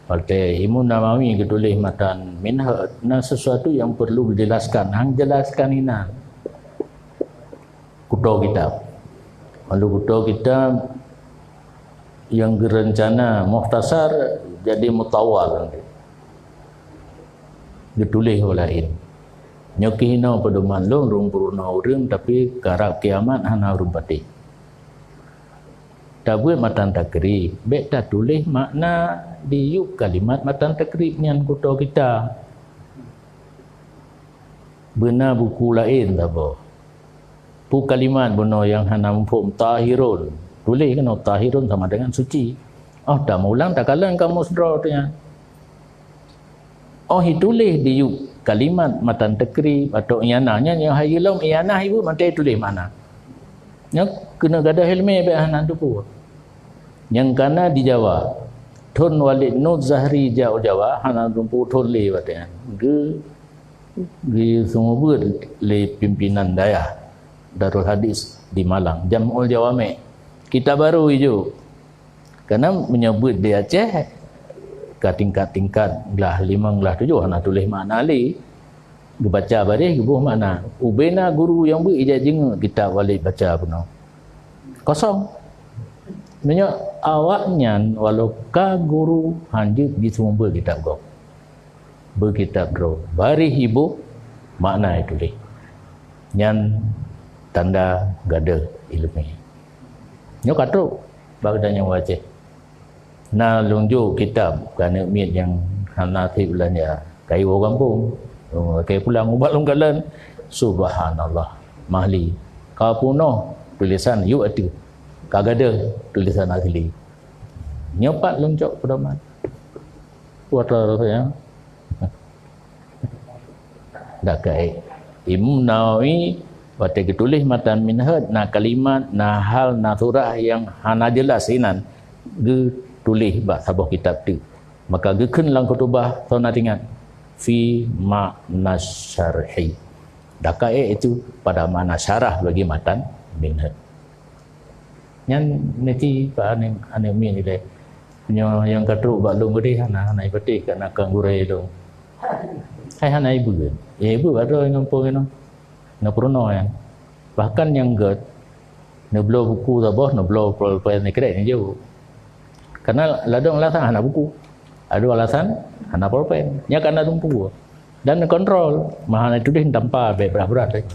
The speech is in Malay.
Oleh Imam Nawawi ketulis matan Minhaj, nah sesuatu yang perlu dijelaskan. Hang jelaskan ini kudo kita. Lalu kudo kita yang berencana mukhtasar jadi mutawal nanti. Ditulis oleh ini. Nyoki hina pada manlung rumpurna urang tapi karak kiamat hana rumpati. Tabut matan takrib, bek tak tulis makna diuk kalimat matan takrib nyan kuto kita. Benar buku lain tak apa. Pu kalimat benar yang hana mufhum tahirun. Tulis kan tahirun sama dengan suci. Oh dah ulang tak kalang kamu sedratnya. Oh ditulis diuk kalimat matan takrib atau iyanahnya yang hayilam iyanah ibu mati tulis mana. Nya kena gadah helme be hanan tu pu. Yang kana di Jawa. Tun Walid Nur Zahri Jawa hanan tu pu tun le batnya. Ge semua buat le pimpinan daya Darul Hadis di Malang. Jamul Jawami. Kita baru hijau. Karena menyebut di Aceh ke tingkat-tingkat gelah 5 gelah 7 anak tulis makna ali baca barih gebuh makna ubena guru yang berijaz jenga kita walik baca pun kosong sebenarnya awaknya walau ka guru hanjut di sumber kitab go berkitab ro barih ibu makna itu deh nyan tanda gada ilmu nyo katruk bagdanya wajah. Nah lunjuk kitab kerana mit yang hana tibulanya kai orang kampung kai pulang ubat longgalan subhanallah mahli ka punoh tulisan yu atu kagada tulisan asli nyopat loncok pedoman water ya dak kai Imam Nawawi waktu tulis matan Minhaj na kalimat na hal na surah yang hana jelas inan ge tulis bah sabah kitab tu maka gekeun lang kutubah tauna tingat fi makna syarhi dakai itu pada makna syarah bagi matan Minhaj nyan neti pa ane min ile yang katruk ba long gede hana ibatik kana kanggure dong hai hana ibu ke ibu ada ngampung eno na purno ya bahkan yang get neblo buku sabah neblo pulpen ni kredit ni jauh. Karena ladang alasan hana buku. Ada alasan hana pulpen. Nya karena tumpu. Dan kontrol. Mahal itu dia tanpa berat-berat.